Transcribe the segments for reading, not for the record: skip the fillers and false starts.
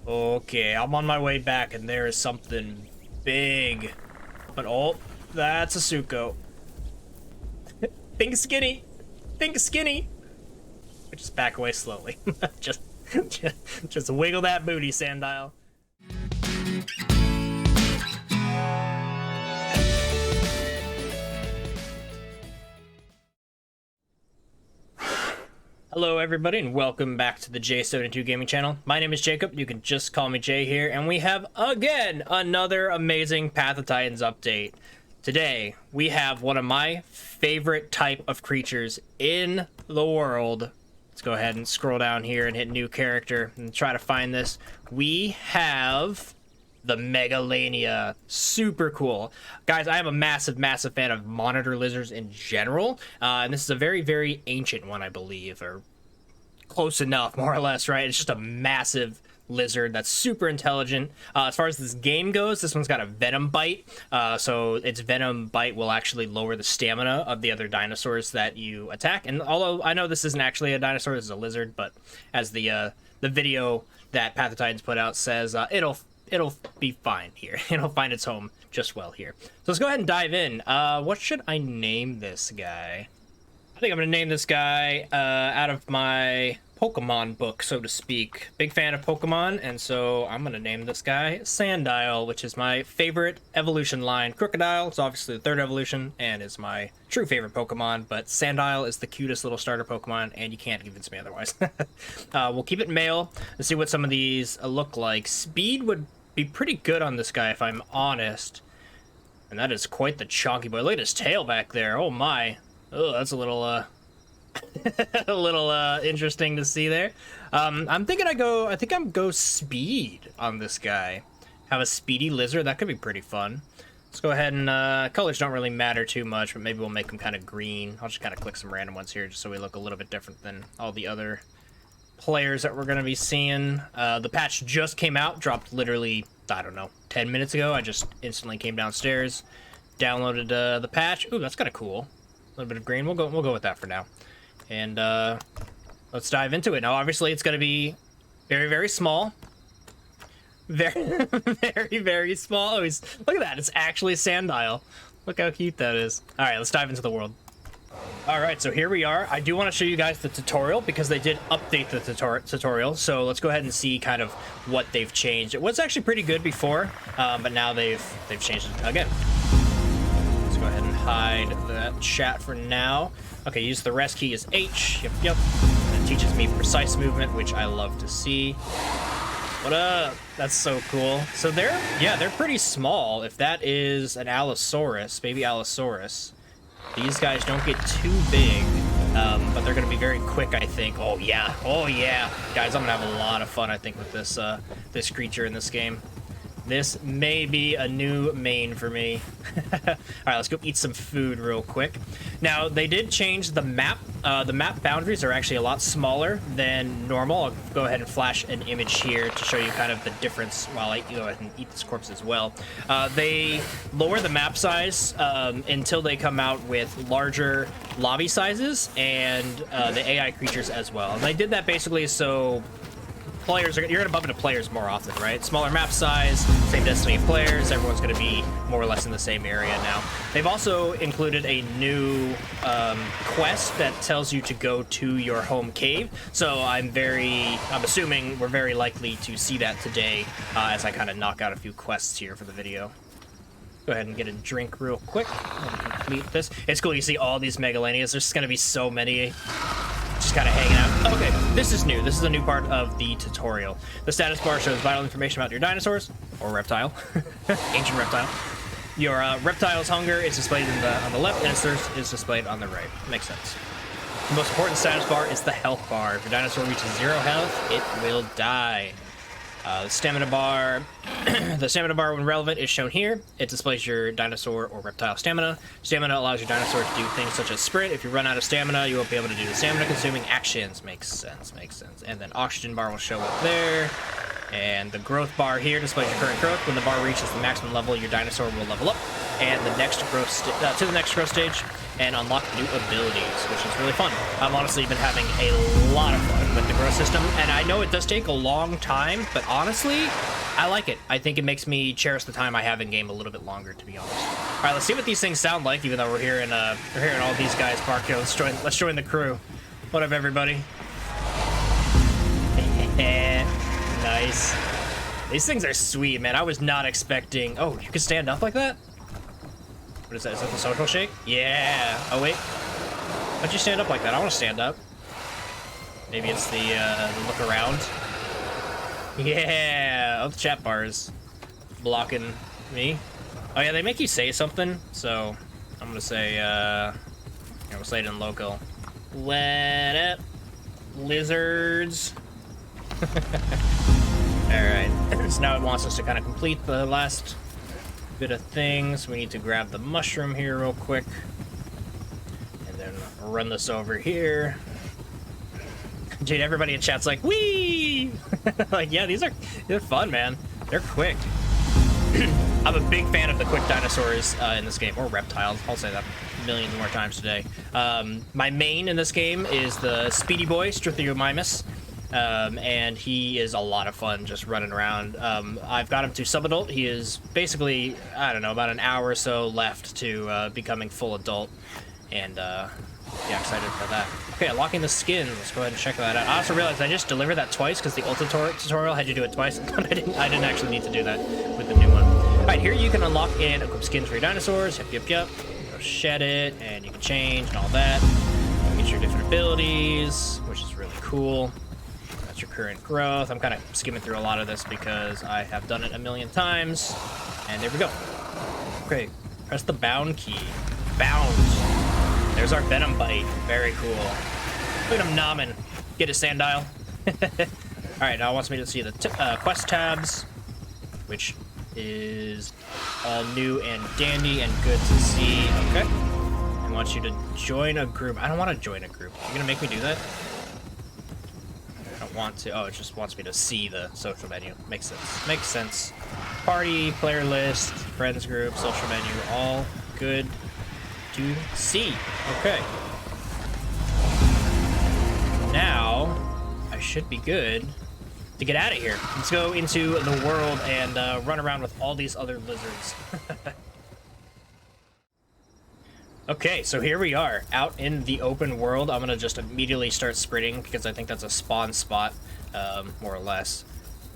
Okay, I'm on my way back, and there is something big. But oh, that's a Suko. Think skinny. Think skinny. Just back away slowly. just, just wiggle that booty, Sandile. Hello everybody and welcome back to the J72 Gaming channel. My name is Jacob, you can just call me Jay here, and we have again another amazing Path of Titans update. Today we have one of my favorite type of creatures in the world. Let's go ahead and scroll down here and hit new character and try to find this. We have the Megalania. Super cool. Guys, I am a massive fan of monitor lizards in general. And this is a very ancient one, I believe, or close enough, more or less, right? It's just a massive lizard that's super intelligent. As far as this game goes, this one's got a venom bite. So its venom bite will actually lower the stamina of the other dinosaurs that you attack. And although I know this isn't actually a dinosaur, this is a lizard, but as the video that Path of Titans put out says, it'll be fine here. It'll find its home just well here. So let's go ahead and dive in. What should I name this guy? I think I'm gonna name this guy out of my Pokemon book, so to speak. Big fan of Pokemon, and so I'm gonna name this guy Sandile, which is my favorite evolution line. Crocodile is obviously the third evolution and is my true favorite Pokemon, but Sandile is the cutest little starter Pokemon, and you can't convince me otherwise. We'll keep it male. Let's see what some of these look like. Speed would be pretty good on this guy, if I'm honest. And that is quite the chonky boy. Look at his tail back there. Oh my. Oh, that's a little a little interesting to see there. I'm thinking I think I'm go speed on this guy. Have a speedy lizard. That could be pretty fun. Let's go ahead and colors don't really matter too much, but maybe we'll make them kind of green. I'll just kind of click some random ones here just so we look a little bit different than all the other players that we're going to be seeing. The patch just came out, dropped literally, I don't know, 10 minutes ago. I just instantly came downstairs, downloaded the patch. Ooh, that's kind of cool. A little bit of green. We'll go with that for now. And let's dive into it. Now, obviously, it's going to be very small. Very small. Oh, look at that. It's actually a Sandile. Look how cute that is. All right, let's dive into the world. Alright, so here we are. I do want to show you guys the tutorial because they did update the tutorial. So let's go ahead and see kind of what they've changed. It was actually pretty good before, but now they've changed it again. Let's go ahead and hide that chat for now. Okay, use the rest key as H. Yep. And it teaches me precise movement, which I love to see. What up? That's so cool. So they're pretty small. If that is an Allosaurus, baby Allosaurus. These guys don't get too big, but they're going to be very quick, I think. Oh, yeah. Guys, I'm going to have a lot of fun, I think, with this this creature in this game. This may be a new main for me. All right, let's go eat some food real quick. Now, they did change the map. The map boundaries are actually a lot smaller than normal. I'll go ahead and flash an image here to show you kind of the difference while I go ahead and eat this corpse as well. They lower the map size until they come out with larger lobby sizes and the AI creatures as well. And they did that basically so players you're gonna bump into players more often, right? Smaller map size, same density of players, everyone's gonna be more or less in the same area now. They've also included a new quest that tells you to go to your home cave. So I'm assuming we're very likely to see that today as I kind of knock out a few quests here for the video. Go ahead and get a drink real quick and complete this. It's cool, you see all these Megalanias. There's gonna be so many just kind of hanging out. Okay, this is new. This is a new part of the tutorial. The status bar shows vital information about your dinosaurs, or reptile, ancient reptile. Your reptile's hunger is displayed on the left, and its thirst is displayed on the right. Makes sense. The most important status bar is the health bar. If your dinosaur reaches 0 health, it will die. The stamina bar, when relevant, is shown here. It displays your dinosaur or reptile stamina. Stamina allows your dinosaur to do things such as sprint. If you run out of stamina, you won't be able to do the stamina-consuming actions. Makes sense. And then oxygen bar will show up there. And the growth bar here displays your current growth. When the bar reaches the maximum level, your dinosaur will level up. And the next growth to the next growth stage. and unlock new abilities, which is really fun. I've honestly been having a lot of fun with the growth system, and I know it does take a long time, but honestly, I like it. I think it makes me cherish the time I have in game a little bit longer, to be honest. All right, let's see what these things sound like, even though we're hearing all these guys bark. Yo, let's join the crew. What up, everybody? Nice. These things are sweet, man. I was not expecting... Oh, you can stand up like that? What is that? Is that the social shake? Yeah. Oh, wait. Why'd you stand up like that? I want to stand up. Maybe it's the look around. Yeah. Oh, the chat bars blocking me. Oh, yeah, they make you say something. So, I'm going to say, I'm going to say it in local. What up, lizards? Alright, so now it wants us to kind of complete the last bit of things. We need to grab the mushroom here real quick. And then run this over here. Dude, everybody in chat's like, wee! Like, yeah, they're fun, man. They're quick. I'm a big fan of the quick dinosaurs in this game, or reptiles. I'll say that millions more times today. My main in this game is the Speedy Boy, Struthiomimus. And he is a lot of fun just running around. I've got him to sub-adult. He is basically, I don't know, about an hour or so left to becoming full adult. And, yeah, excited for that. Okay, unlocking the skin. Let's go ahead and check that out. I also realized I just delivered that twice because the old tutorial had you do it twice. I didn't actually need to do that with the new one. All right, here you can unlock and equip skins for your dinosaurs. Yep. Go shed it, and you can change and all that. Get your different abilities, which is really cool. Your current growth. I'm kind of skimming through a lot of this because I have done it a million times. And there we go. Okay, press the bound key. Bound. There's our Venom Bite. Very cool. Look at him nomming. Get it, Sandile. Alright, now it wants me to see the quest tabs, which is all new and dandy and good to see. Okay. I want you to join a group. I don't want to join a group. You're going to make me do that? Want to. Oh, it just wants me to see the social menu. Makes sense. Party, player list, friends group, social menu, all good to see. Okay. Now I should be good to get out of here. Let's go into the world and run around with all these other lizards. Okay, so here we are, out in the open world. I'm gonna just immediately start sprinting because I think that's a spawn spot, more or less.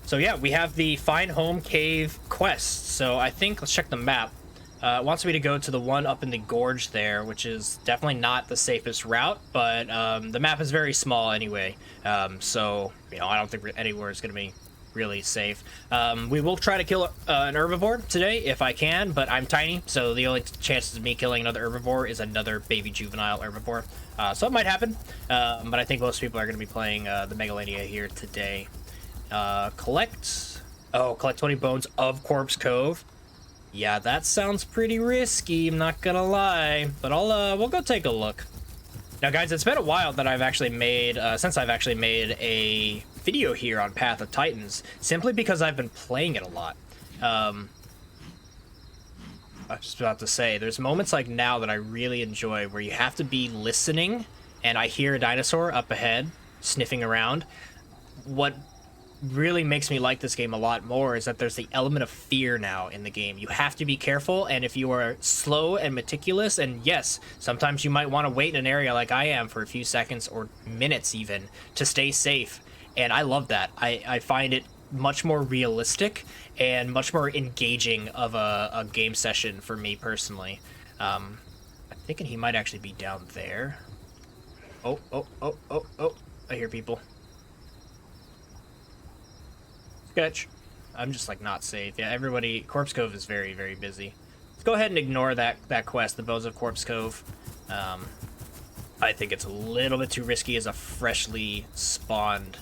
So yeah, we have the Find Home Cave quest. So I think, let's check the map. It wants me to go to the one up in the gorge there, which is definitely not the safest route, but the map is very small anyway. So, you know, I don't think anywhere is gonna be really safe. We will try to kill an herbivore today if I can, but I'm tiny, so the only chances of me killing another herbivore is another baby juvenile herbivore. So it might happen, but I think most people are going to be playing the Megalania here today. Collect 20 bones of Corpse Cove. Yeah, that sounds pretty risky, I'm not gonna lie, but we'll go take a look. Now guys, it's been a while that I've actually made, since I've actually made a video here on Path of Titans, simply because I've been playing it a lot. I was just about to say, there's moments like now that I really enjoy where you have to be listening and I hear a dinosaur up ahead sniffing around. What really makes me like this game a lot more is that there's the element of fear now in the game. You have to be careful, and if you are slow and meticulous, and yes, sometimes you might want to wait in an area like I am for a few seconds or minutes even to stay safe, and I love that. I find it much more realistic and much more engaging of a game session for me personally. I'm thinking he might actually be down there. Oh, I hear people. Sketch. I'm just like not safe. Yeah, everybody, Corpse Cove is very, very busy. Let's go ahead and ignore that quest, the Bones of Corpse Cove. I think it's a little bit too risky as a freshly spawned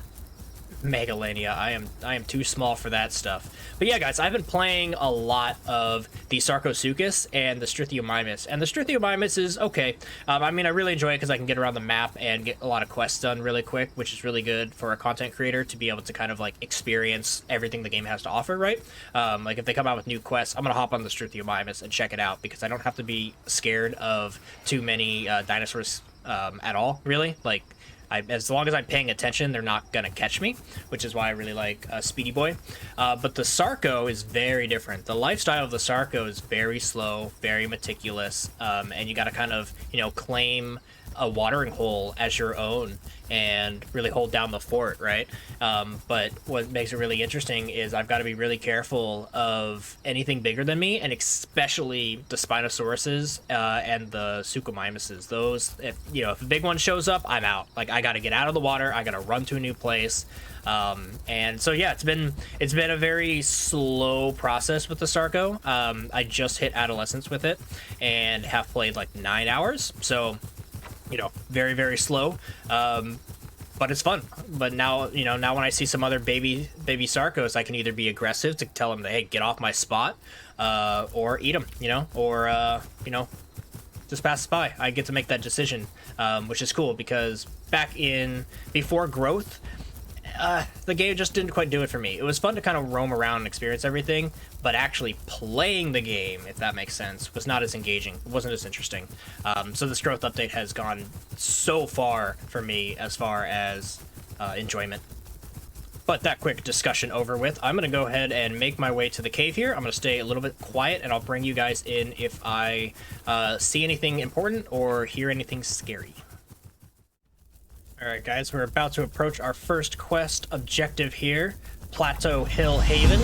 Megalania. I am too small for that stuff. But yeah, guys, I've been playing a lot of the Sarcosuchus and the Strythiomymus, and the Strythiomymus is okay. I mean, I really enjoy it because I can get around the map and get a lot of quests done really quick, which is really good for a content creator to be able to kind of like experience everything the game has to offer, right? Like if they come out with new quests, I'm gonna hop on the Strythiomymus and check it out because I don't have to be scared of too many dinosaurs at all, really. Like, as long as I'm paying attention, they're not gonna catch me, which is why I really like Speedy Boy. But the Sarco is very different. The lifestyle of the Sarco is very slow, very meticulous, and you gotta kind of, you know, claim a watering hole as your own and really hold down the fort, right? But what makes it really interesting is I've got to be really careful of anything bigger than me, and especially the Spinosauruses and the Suchomimuses. Those, if a big one shows up, I'm out. Like, I got to get out of the water. I got to run to a new place. And so yeah, it's been a very slow process with the Sarco. I just hit adolescence with it and have played like 9 hours. So, very, very slow, but it's fun. But now, now when I see some other baby Sarcos, I can either be aggressive to tell them that, hey, get off my spot, or eat them, or, just pass by. I get to make that decision, which is cool because before growth, the game just didn't quite do it for me. It was fun to kind of roam around and experience everything, but actually playing the game, if that makes sense, was not as engaging. It wasn't as interesting. So this growth update has gone so far for me as far as enjoyment. But that quick discussion over with, I'm going to go ahead and make my way to the cave here. I'm going to stay a little bit quiet, and I'll bring you guys in if I see anything important or hear anything scary. Alright guys, we're about to approach our first quest objective here. Plateau Hill Haven.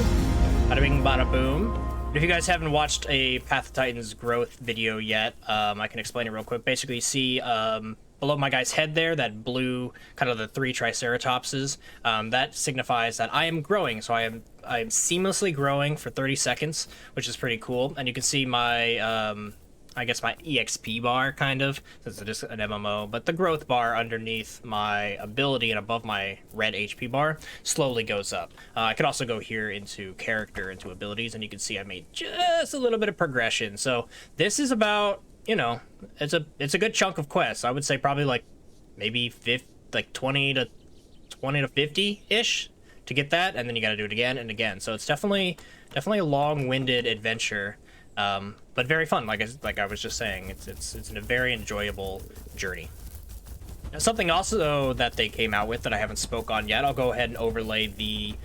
Bada bing, bada boom. If you guys haven't watched a Path of Titans growth video yet, I can explain it real quick. Basically, you see below my guy's head there, that blue, kind of the 3 Triceratopses, that signifies that I am growing. So I am seamlessly growing for 30 seconds, which is pretty cool. And you can see my I guess my EXP bar, kind of, since it is an MMO, but the growth bar underneath my ability and above my red HP bar slowly goes up. I could also go here into character, into abilities, and you can see I made just a little bit of progression. So this is about, it's a good chunk of quests. I would say probably like maybe 20 to 50-ish to get that, and then you got to do it again and again. So it's definitely a long-winded adventure. But very fun, like I was just saying. It's a very enjoyable journey. Now, something also that they came out with that I haven't spoke on yet, I'll go ahead and overlay the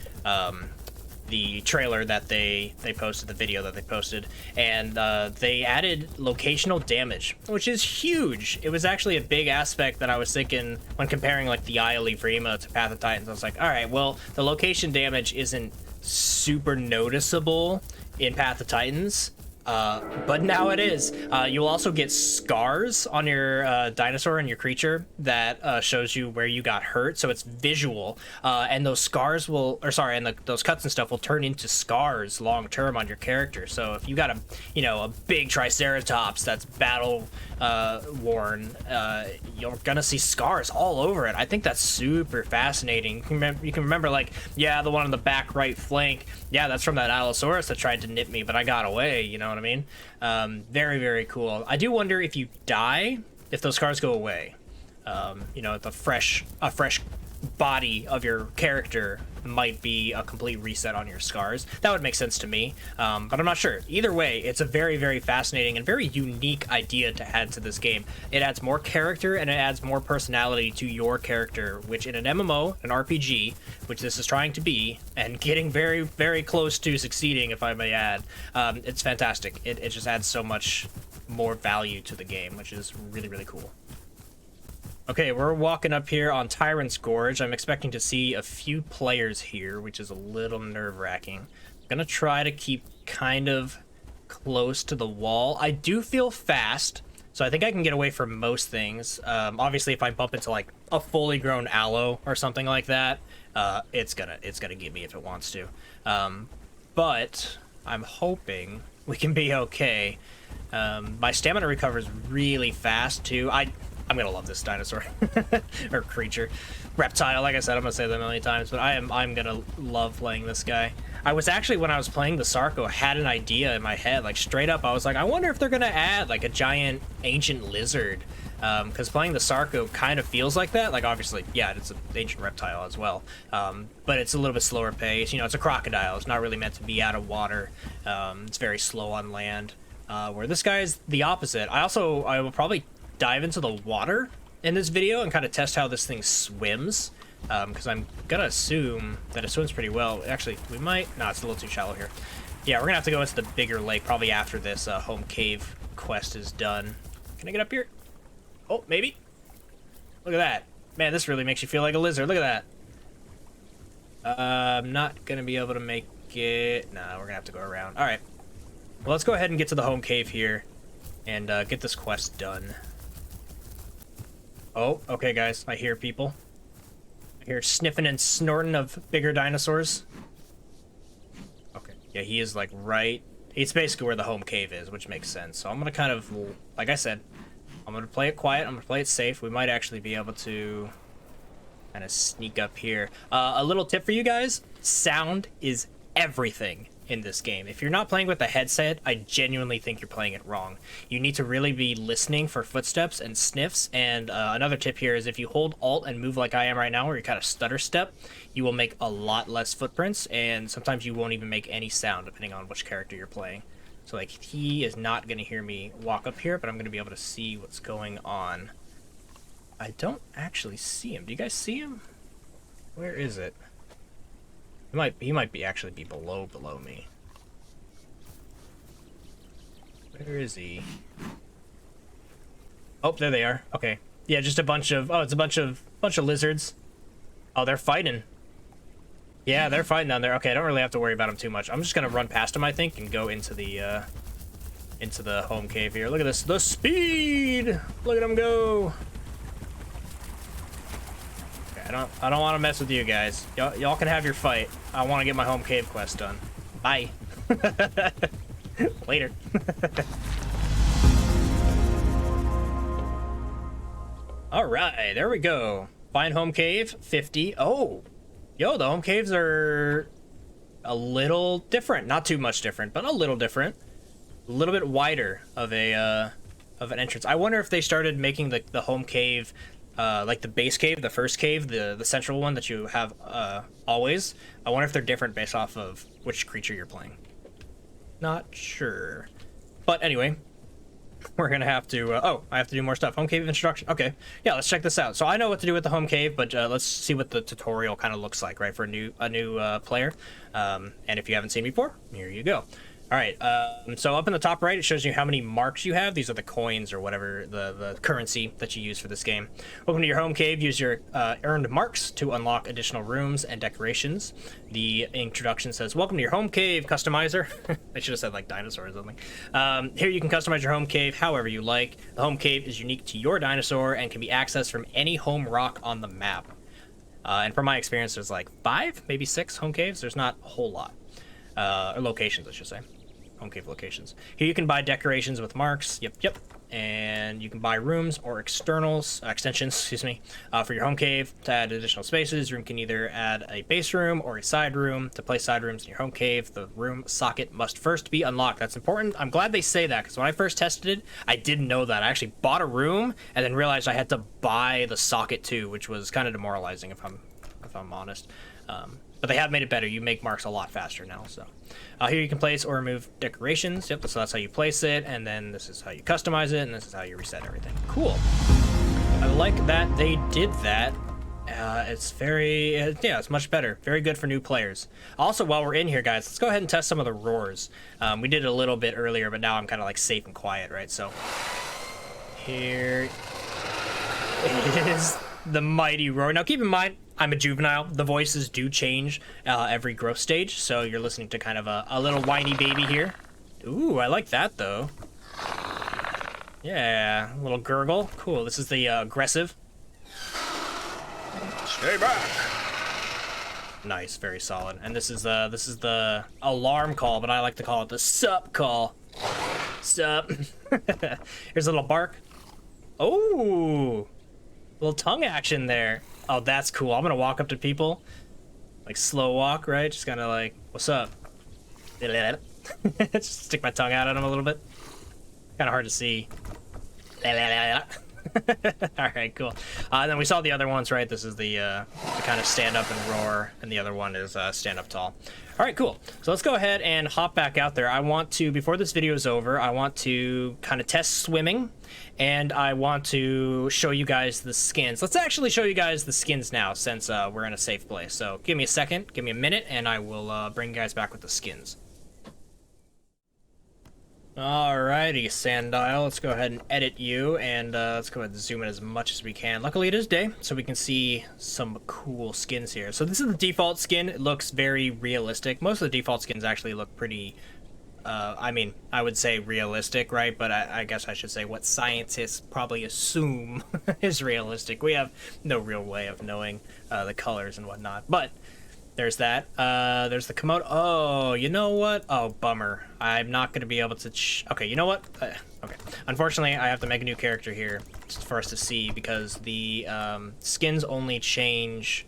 trailer that they posted, the video that they posted, and they added locational damage, which is huge. It was actually a big aspect that I was thinking when comparing like the Isle of Vrima to Path of Titans. I was like, all right, well, the location damage isn't super noticeable in Path of Titans, but now it is. You'll also get scars on your dinosaur and your creature that shows you where you got hurt, so it's visual. And those scars those cuts and stuff will turn into scars long term on your character. So if you got a big Triceratops that's battle worn, you're gonna see scars all over it. I think that's super fascinating. You can remember like, yeah, the one on the back right flank, yeah, that's from that Allosaurus that tried to nip me, but I got away, you know what I mean? Very, very cool. I do wonder if you die, if those scars go away. A fresh body of your character might be a complete reset on your scars. That would make sense to me, but I'm not sure. Either way, it's a very, very fascinating and very unique idea to add to this game. It adds more character and it adds more personality to your character, which in an MMO, an RPG, which this is trying to be, and getting very, very close to succeeding, if I may add, it's fantastic. It just adds so much more value to the game, which is really, really cool. Okay, we're walking up here on Tyrant's Gorge. I'm expecting to see a few players here, which is a little nerve-wracking. I'm gonna try to keep kind of close to the wall. I do feel fast, so I think I can get away from most things. Obviously, if I bump into like a fully grown aloe or something like that, it's gonna get me if it wants to. But I'm hoping we can be okay. My stamina recovers really fast too. I'm gonna love this dinosaur or creature, reptile. Like I said, I'm gonna say that a million times, but I'm gonna love playing this guy. I was actually, when I was playing the Sarco, had an idea in my head, like straight up. I was like, I wonder if they're gonna add like a giant ancient lizard, because playing the Sarco kind of feels like that. Like obviously, yeah, it's an ancient reptile as well, but it's a little bit slower pace. You know, it's a crocodile. It's not really meant to be out of water. It's very slow on land. Where this guy is the opposite. I will probably dive into the water in this video and kind of test how this thing swims, because I'm gonna assume that it swims pretty well. Actually, we might. No, it's a little too shallow here. Yeah, we're gonna have to go into the bigger lake probably after this home cave quest is done. Can I get up here? Oh, maybe. Look at that. Man, this really makes you feel like a lizard. Look at that. I'm not gonna be able to make it. Nah, we're gonna have to go around. All right. Well, let's go ahead and get to the home cave here and get this quest done. Oh, okay, guys. I hear people. I hear sniffing and snorting of bigger dinosaurs. Okay. Yeah, he is like right. It's basically where the home cave is, which makes sense. So I'm going to kind of, like I said, I'm going to play it quiet. I'm going to play it safe. We might actually be able to kind of sneak up here. A little tip for you guys. Sound is everything in this game. If you're not playing with a headset, I genuinely think you're playing it wrong. You need to really be listening for footsteps and sniffs. And another tip here is if you hold Alt and move like I am right now, where you kind of stutter step, you will make a lot less footprints, and sometimes you won't even make any sound depending on which character you're playing. So like, he is not going to hear me walk up here, but I'm going to be able to see what's going on. I don't actually see him. Do you guys see him? Where is it? He might be actually be below me. Where is he? Oh, there they are. Okay. Yeah, just a bunch of, oh, it's a bunch of lizards. Oh, they're fighting. Yeah, they're fighting down there. Okay, I don't really have to worry about them too much. I'm just gonna run past them, I think, and go into the home cave here. Look at this, the speed! Look at them go! I don't want to mess with you guys. Y'all can have your fight. I want to get my home cave quest done. Bye. Later. All right, there we go. Find home cave, 50. Oh, yo, the home caves are a little different. Not too much different, but a little different. A little bit wider of an entrance. I wonder if they started making the home cave like the base cave, the first cave, the central one that you have always. I wonder if they're different based off of which creature you're playing. Not sure. But anyway, we're going to have to... oh, I have to do more stuff. Home cave introduction. Okay. Yeah, let's check this out. So I know what to do with the home cave, but let's see what the tutorial kind of looks like, right, for a new player. And if you haven't seen before, here you go. All right, so up in the top right, it shows you how many marks you have. These are the coins or whatever, the currency that you use for this game. Welcome to your home cave. Use your earned marks to unlock additional rooms and decorations. The introduction says, welcome to your home cave, customizer. I should have said like dinosaur or something. Here you can customize your home cave however you like. The home cave is unique to your dinosaur and can be accessed from any home rock on the map. And from my experience, there's like 5, maybe 6 home caves. There's not a whole lot. Or locations, I should say. Home cave locations. Here you can buy decorations with marks. Yep. And you can buy rooms or externals, extensions, excuse me, for your home cave to add additional spaces. Room can either add a base room or a side room. To place side rooms in your home cave, the room socket must first be unlocked. That's important. I'm glad they say that, because when I first tested it, I didn't know that. I actually bought a room and then realized I had to buy the socket too, which was kind of demoralizing if I'm honest. But they have made it better. You make marks a lot faster now. So here you can place or remove decorations. Yep, so that's how you place it. And then this is how you customize it. And this is how you reset everything. Cool. I like that they did that. It's very, yeah, it's much better. Very good for new players. Also, while we're in here, guys, let's go ahead and test some of the roars. We did it a little bit earlier, but now I'm kind of like safe and quiet, right? So here is the mighty roar. Now, keep in mind, I'm a juvenile. The voices do change every growth stage, so you're listening to kind of a little whiny baby here. Ooh, I like that, though. Yeah, a little gurgle. Cool, this is the aggressive. Stay back! Nice, very solid. And this is the alarm call, but I like to call it the sup call. Sup. Here's a little bark. Oh, little tongue action there. Oh, that's cool. I'm gonna walk up to people, like slow walk, right? Just kind of like, what's up? Just stick my tongue out at them a little bit. Kind of hard to see. All right, cool. And then we saw the other ones, right? This is the kind of stand up and roar, and the other one is stand up tall. All right, cool. So let's go ahead and hop back out there. I want to, before this video is over, I want to kind of test swimming, and I want to show you guys the skins. Let's actually show you guys the skins now, since we're in a safe place. So give me a second, give me a minute, and I will bring you guys back with the skins. Alrighty, Sandile, let's go ahead and edit you, and let's go ahead and zoom in as much as we can. Luckily it is day, so we can see some cool skins here. So this is the default skin. It looks very realistic. Most of the default skins actually look pretty, I mean, I would say realistic, right? But I guess I should say what scientists probably assume is realistic. We have no real way of knowing the colors and whatnot, but there's that. There's the Komodo. Oh, you know what? Oh, bummer. I'm not going to be able to... Okay, you know what? Okay. Unfortunately, I have to make a new character here for us to see because the skins only change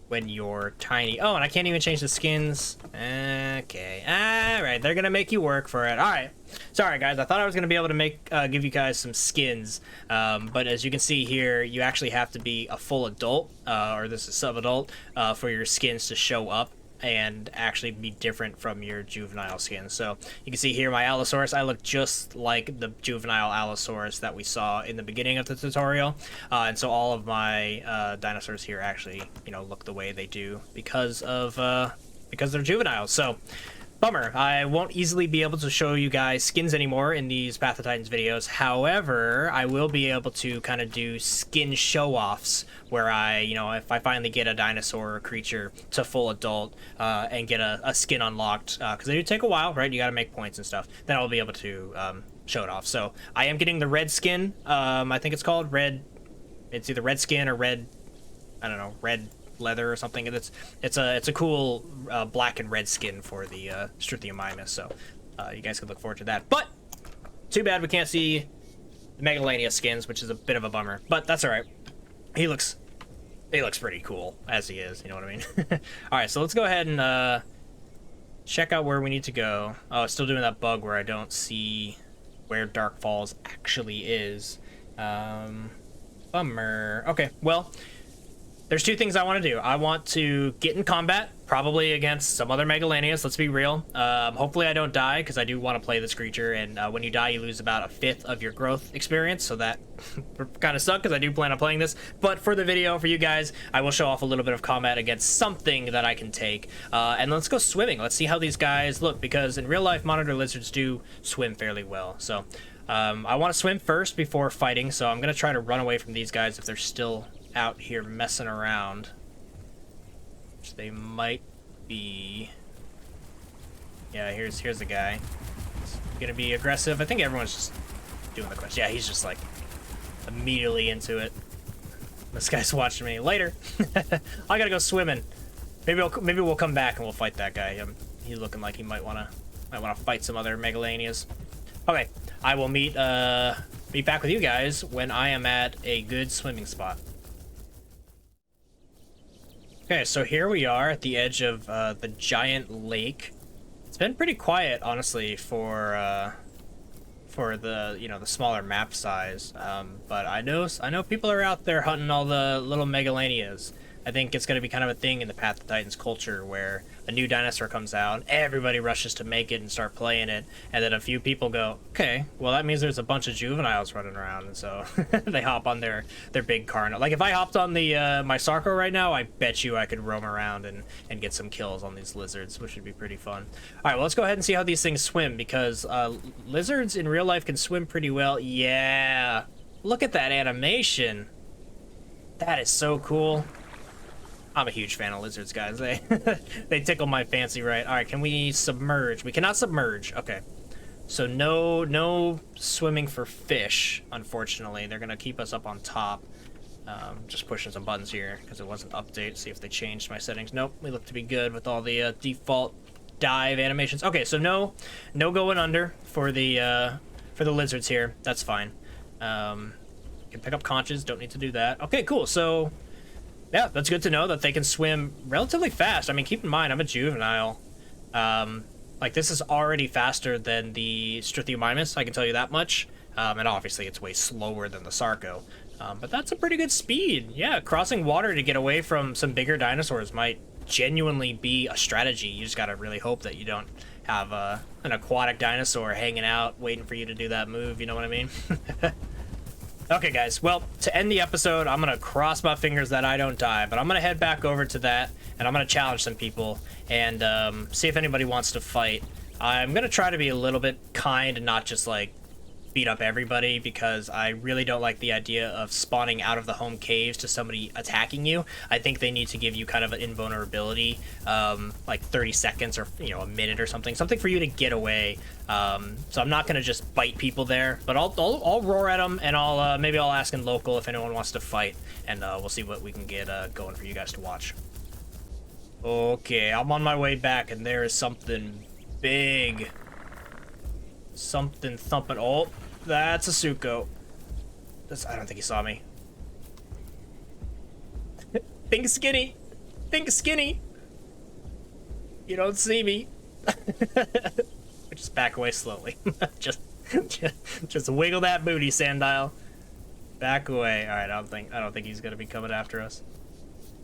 when you're tiny. Oh, and I can't even change the skins. Okay. Alright, they're going to make you work for it. Alright. Sorry, guys. I thought I was going to be able to give you guys some skins. But as you can see here, you actually have to be a full adult, or this is sub-adult, for your skins to show up and actually be different from your juvenile skins. So you can see here my Allosaurus, I look just like the juvenile Allosaurus that we saw in the beginning of the tutorial. And so all of my dinosaurs here actually, you know, look the way they do because they're juveniles. So bummer, I won't easily be able to show you guys skins anymore in these Path of Titans videos. However, I will be able to kind of do skin show-offs where I, you know, if I finally get a dinosaur or creature to full adult and get a skin unlocked, because they do take a while, right? You got to make points and stuff. Then I'll be able to show it off. So I am getting the red skin. I think it's called red. It's either red skin or red. I don't know, red leather or something. It's a cool black and red skin for the Struthiomimus, so you guys can look forward to that. But too bad we can't see the Megalania skins, which is a bit of a bummer, but that's all right. He looks pretty cool as he is, you know what I mean? All right, so let's go ahead and check out where we need to go. Oh, it's still doing that bug where I don't see where Dark Falls actually is. Bummer. Okay, well, there's two things I want to do. I want to get in combat, probably against some other Megalanias, let's be real. Hopefully I don't die, because I do want to play this creature, and when you die, you lose about 1/5 of your growth experience, so that kind of sucks, because I do plan on playing this. But for the video, for you guys, I will show off a little bit of combat against something that I can take. And let's go swimming. Let's see how these guys look, because in real life, monitor lizards do swim fairly well. So I want to swim first before fighting, so I'm going to try to run away from these guys if they're still out here messing around, which they might be. Yeah, here's the guy. He's gonna be aggressive. I think everyone's just doing the quest. Yeah, he's just like immediately into it. This guy's watching me. Later. I gotta go swimming. Maybe we'll come back and we'll fight that guy. He's looking like he might wanna fight some other Megalanias. Okay, I will meet back with you guys when I am at a good swimming spot. Okay, so here we are at the edge of the giant lake. It's been pretty quiet, honestly, for the, you know, the smaller map size. But I know people are out there hunting all the little Megalanias. I think it's going to be kind of a thing in the Path of Titans culture where a new dinosaur comes out, everybody rushes to make it and start playing it, and then a few people go, okay, well that means there's a bunch of juveniles running around, and so they hop on their big car. Like if I hopped on the my Sarco right now, I bet you I could roam around and get some kills on these lizards, which would be pretty fun. All right, well, let's go ahead and see how these things swim, because lizards in real life can swim pretty well. Yeah, look at that animation. That is so cool. I'm a huge fan of lizards, guys. They tickle my fancy, right? All right, can we submerge? We cannot submerge. Okay. So no swimming for fish, unfortunately. They're going to keep us up on top. Just pushing some buttons here because it wasn't update. See if they changed my settings. Nope, we look to be good with all the default dive animations. Okay, so no going under for the lizards here. That's fine. can pick up conches, don't need to do that. Okay, cool. So, yeah, that's good to know that they can swim relatively fast. I mean, keep in mind, I'm a juvenile. Like, this is already faster than the Strithiomymus, I can tell you that much. And obviously, it's way slower than the Sarco. But that's a pretty good speed. Yeah, crossing water to get away from some bigger dinosaurs might genuinely be a strategy. You just gotta really hope that you don't have an aquatic dinosaur hanging out waiting for you to do that move, you know what I mean? Okay, guys, well, to end the episode, I'm gonna cross my fingers that I don't die, but I'm gonna head back over to that, and I'm gonna challenge some people, and see if anybody wants to fight. I'm gonna try to be a little bit kind and not just, like, beat up everybody, because I really don't like the idea of spawning out of the home caves to somebody attacking you. I think they need to give you kind of an invulnerability, like 30 seconds or, you know, a minute or something for you to get away. So I'm not gonna just bite people there, but I'll roar at them, and maybe I'll ask in local if anyone wants to fight, and we'll see what we can get going for you guys to watch. Okay, I'm on my way back, and there is something big. Something thumping. Oh, that's a Suko. I don't think he saw me. Think skinny. Think skinny. You don't see me. Just back away slowly. just wiggle that booty, Sandile. Back away. All right, I don't think he's gonna be coming after us.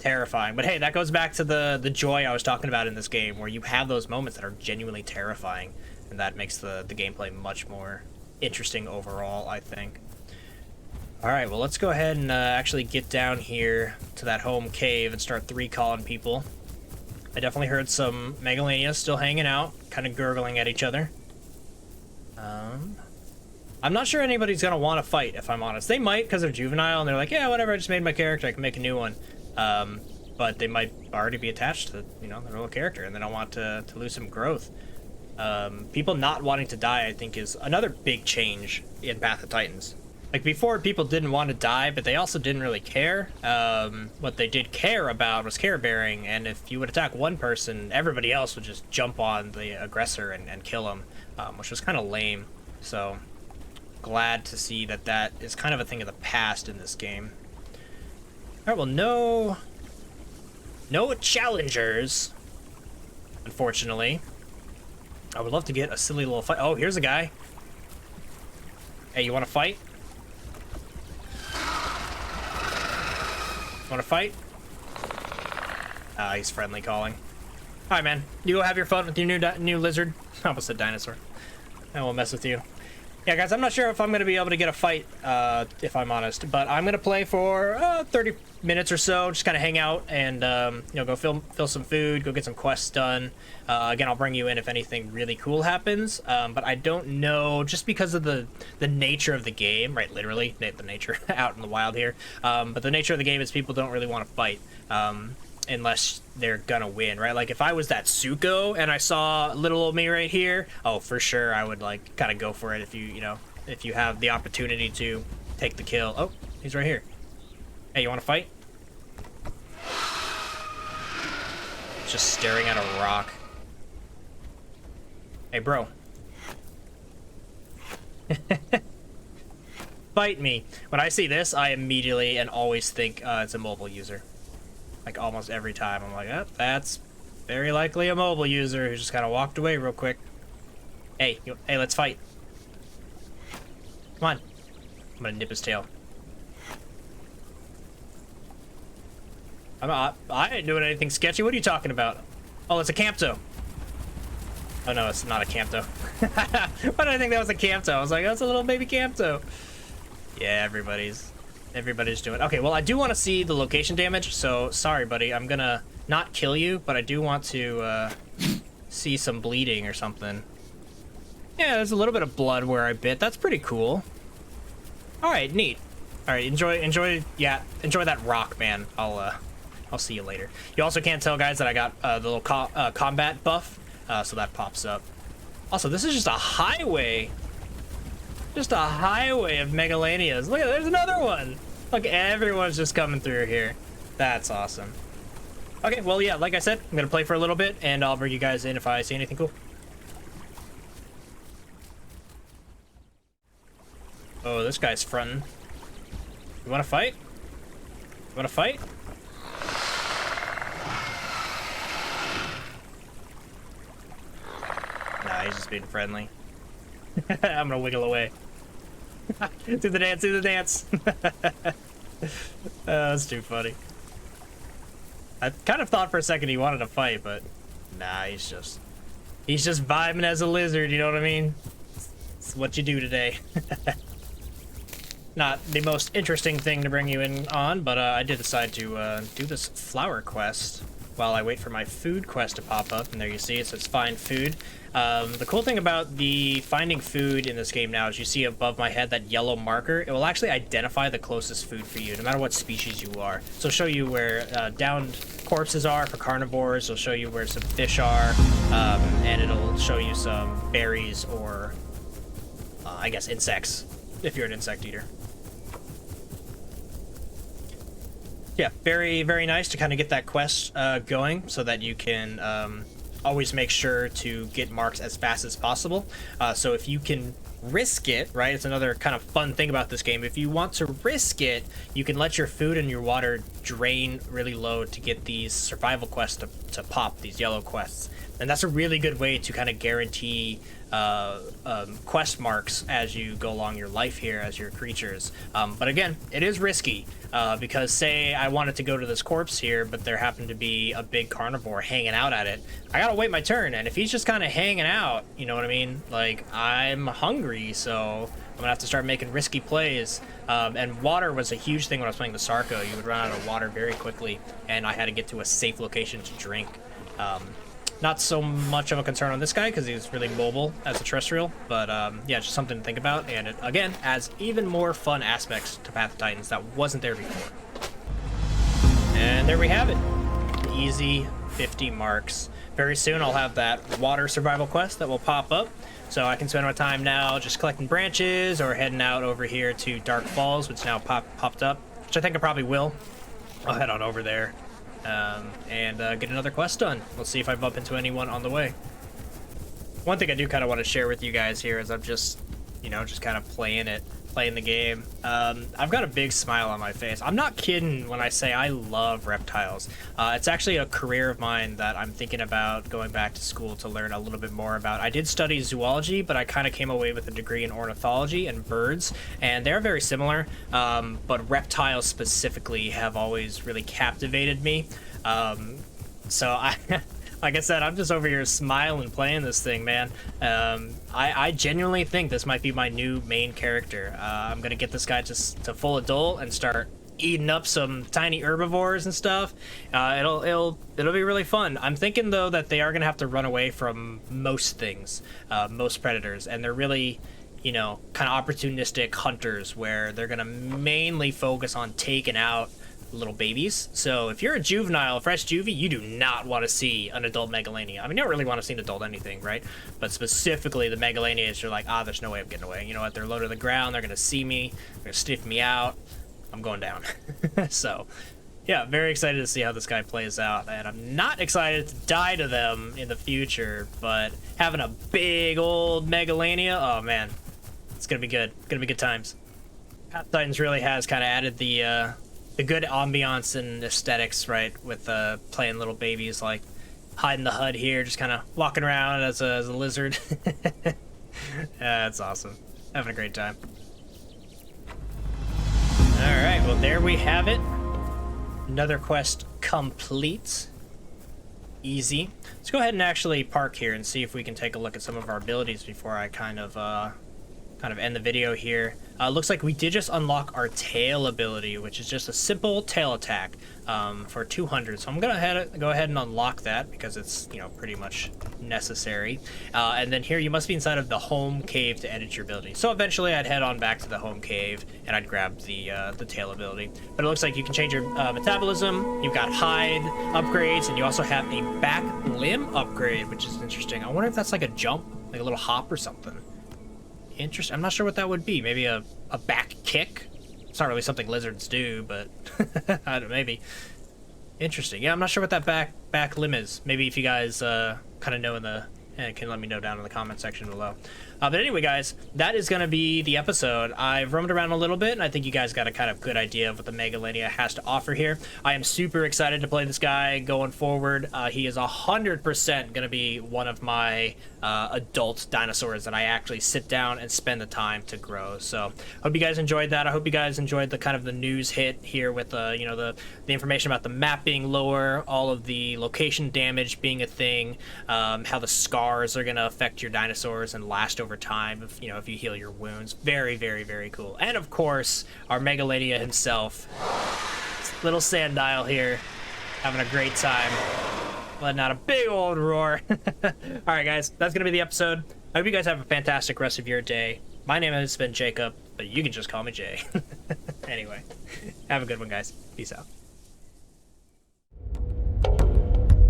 Terrifying. But hey, that goes back to the joy I was talking about in this game, where you have those moments that are genuinely terrifying. And that makes the gameplay much more interesting overall, I think. Alright, well, let's go ahead and actually get down here to that home cave and start 3-calling people. I definitely heard some Megalanias still hanging out, kind of gurgling at each other. I'm not sure anybody's going to want to fight, if I'm honest. They might, because they're juvenile, and they're like, yeah, whatever, I just made my character, I can make a new one. But they might already be attached to, you know, their little character, and they don't want to lose some growth. People not wanting to die, I think, is another big change in Path of Titans. Like, before, people didn't want to die, but they also didn't really care. What they did care about was care bearing, and if you would attack one person, everybody else would just jump on the aggressor and kill him, which was kind of lame. So, glad to see that that is kind of a thing of the past in this game. Alright, well, no challengers, unfortunately. I would love to get a silly little fight. Oh, here's a guy. Hey, you want to fight? Want to fight? He's friendly calling. Hi, man. You go have your fun with your new lizard. I almost said dinosaur. I won't mess with you. Yeah, guys, I'm not sure if I'm going to be able to get a fight, if I'm honest, but I'm going to play for 30 minutes or so, just kind of hang out and, you know, go fill some food, go get some quests done. Again, I'll bring you in if anything really cool happens, but I don't know, just because of the nature of the game, right, literally, the nature out in the wild here, but the nature of the game is people don't really want to fight. Unless they're gonna win, right? Like, if I was that Suko and I saw little old me right here, oh, for sure, I would, like, kind of go for it if you know, if you have the opportunity to take the kill. Oh, he's right here. Hey, you want to fight? Just staring at a rock. Hey, bro. Fight me. When I see this, I immediately and always think it's a mobile user. Like, almost every time. I'm like, oh, that's very likely a mobile user who just kind of walked away real quick. Hey, hey, let's fight. Come on. I'm gonna nip his tail. I ain't doing anything sketchy. What are you talking about? Oh, it's a Campto. Oh, no, it's not a Campto. Why did I think that was a Campto? I was like, that's a little baby Campto. Yeah, everybody's doing it. Okay, well, I do want to see the location damage, so sorry, buddy. I'm gonna not kill you, but I do want to see some bleeding or something. Yeah, there's a little bit of blood where I bit. That's pretty cool. All right, neat. All right, enjoy that rock, man. I'll see you later. You also can't tell, guys, that I got the little combat buff, so that pops up. Also, this is just a highway. Just a highway of Megalanias. Look at there's another one. Look, everyone's just coming through here. That's awesome. Okay, well, yeah, like I said, I'm gonna play for a little bit, and I'll bring you guys in if I see anything cool. Oh, this guy's fronting. You want to fight? You want to fight? Nah, he's just being friendly. I'm gonna wiggle away. Do the dance, do the dance. That's too funny. I kind of thought for a second he wanted to fight, but nah, he's just vibing as a lizard, you know what I mean? It's what you do today. Not the most interesting thing to bring you in on, but I did decide to do this flower quest while I wait for my food quest to pop up, and there you see it says find food. The cool thing about the finding food in this game now is you see above my head that yellow marker. It will actually identify the closest food for you, no matter what species you are. So it'll show you where downed corpses are for carnivores. It'll show you where some fish are, and it'll show you some berries or, I guess, insects, if you're an insect eater. Yeah, very, very nice to kind of get that quest going so that you can always make sure to get marks as fast as possible. So if you can risk it, right, it's another kind of fun thing about this game. If you want to risk it, you can let your food and your water drain really low to get these survival quests to pop, these yellow quests. And that's a really good way to kind of guarantee quest marks as you go along your life here as your creatures. But again, it is risky because say I wanted to go to this corpse here, but there happened to be a big carnivore hanging out at it. I gotta wait my turn, and if he's just kind of hanging out, you know what I mean? Like, I'm hungry, so I'm gonna have to start making risky plays. And water was a huge thing when I was playing the Sarco. You would run out of water very quickly, and I had to get to a safe location to drink. Not so much of a concern on this guy because he's really mobile as a terrestrial, but yeah, just something to think about, and it again adds even more fun aspects to Path of Titans that wasn't there before. And there we have it. Easy 50 marks. Very soon I'll have that water survival quest that will pop up, so I can spend my time now just collecting branches or heading out over here to Dark Falls, which now popped up, which I think I probably will. I'll head on over there. And get another quest done. We'll see if I bump into anyone on the way. One thing I do kind of want to share with you guys here is I'm just, you know, just kind of playing the game. I've got a big smile on my face. I'm not kidding when I say I love reptiles. It's actually a career of mine that I'm thinking about going back to school to learn a little bit more about. I did study zoology, but I kind of came away with a degree in ornithology and birds, and they're very similar, but reptiles specifically have always really captivated me. So I... Like I said, I'm just over here smiling playing this thing, man. I genuinely think this might be my new main character. I'm gonna get this guy just to full adult and start eating up some tiny herbivores and stuff. It'll be really fun. I'm thinking though that they are gonna have to run away from most things, most predators, and they're really, you know, kind of opportunistic hunters where they're gonna mainly focus on taking out little babies. So if you're a juvenile, a fresh juvie, you do not want to see an adult Megalania. I mean, you don't really want to see an adult anything, right? But specifically the Megalanias, you're like, there's no way I'm getting away. You know what? They're low to the ground. They're going to see me. They're going to sniff me out. I'm going down. So, yeah, very excited to see how this guy plays out. And I'm not excited to die to them in the future, but having a big old Megalania, oh, man. It's going to be good. It's going to be good times. Path of Titans really has kind of added the good ambiance and aesthetics, right, with playing little babies, like hiding the HUD here, just kind of walking around as a lizard. That's awesome. Having a great time. Alright, well there we have it. Another quest complete. Easy. Let's go ahead and actually park here and see if we can take a look at some of our abilities before I kind of end the video here. Looks like we did just unlock our tail ability, which is just a simple tail attack for 200. So I'm gonna go ahead and unlock that because it's, you know, pretty much necessary. And then here you must be inside of the home cave to edit your ability. So eventually I'd head on back to the home cave and I'd grab the tail ability. But it looks like you can change your metabolism. You've got hide upgrades, and you also have a back limb upgrade, which is interesting. I wonder if that's like a jump, like a little hop or something. Interesting. I'm not sure what that would be. Maybe a back kick. It's not really something lizards do, but I don't know, maybe. Interesting. Yeah, I'm not sure what that back limb is. Maybe if you guys kind of know in and can let me know down in the comment section below. But anyway, guys, that is going to be the episode. I've roamed around a little bit, and I think you guys got a kind of good idea of what the Megalania has to offer here. I am super excited to play this guy going forward. He is 100% going to be one of my adult dinosaurs that I actually sit down and spend the time to grow. So hope you guys enjoyed that. I hope you guys enjoyed the kind of the news hit here with you know, the information about the map being lower, all of the location damage being a thing, how the scars are going to affect your dinosaurs and last over time if, you know, if you heal your wounds. Very, very, very cool. And of course, our Megalania himself, little Sandile here, having a great time, letting out a big old roar. All right, guys, that's gonna be the episode. I hope you guys have a fantastic rest of your day. My name has been Jacob, but you can just call me Jay. Anyway, have a good one, guys. Peace out.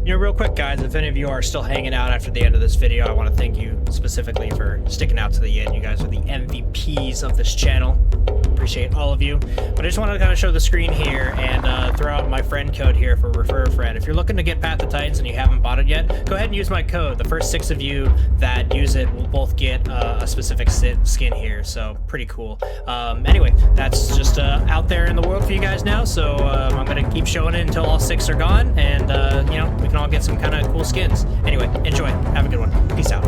You know, real quick, guys, if any of you are still hanging out after the end of this video, I want to thank you specifically for sticking out to the end. You guys are the MVPs of this channel. Appreciate all of you. But I just wanted to kind of show the screen here and throw out my friend code here for Refer a Friend. If you're looking to get Path of Titans and you haven't bought it yet, go ahead and use my code. The first 6 of you that use it will both get a specific skin here, so pretty cool. Anyway, that's just out there in the world for you guys now, so I'm going to keep showing it until all 6 are gone, and, you know, we can all get some kind of cool skins. Anyway, enjoy. Have a good one. Peace out.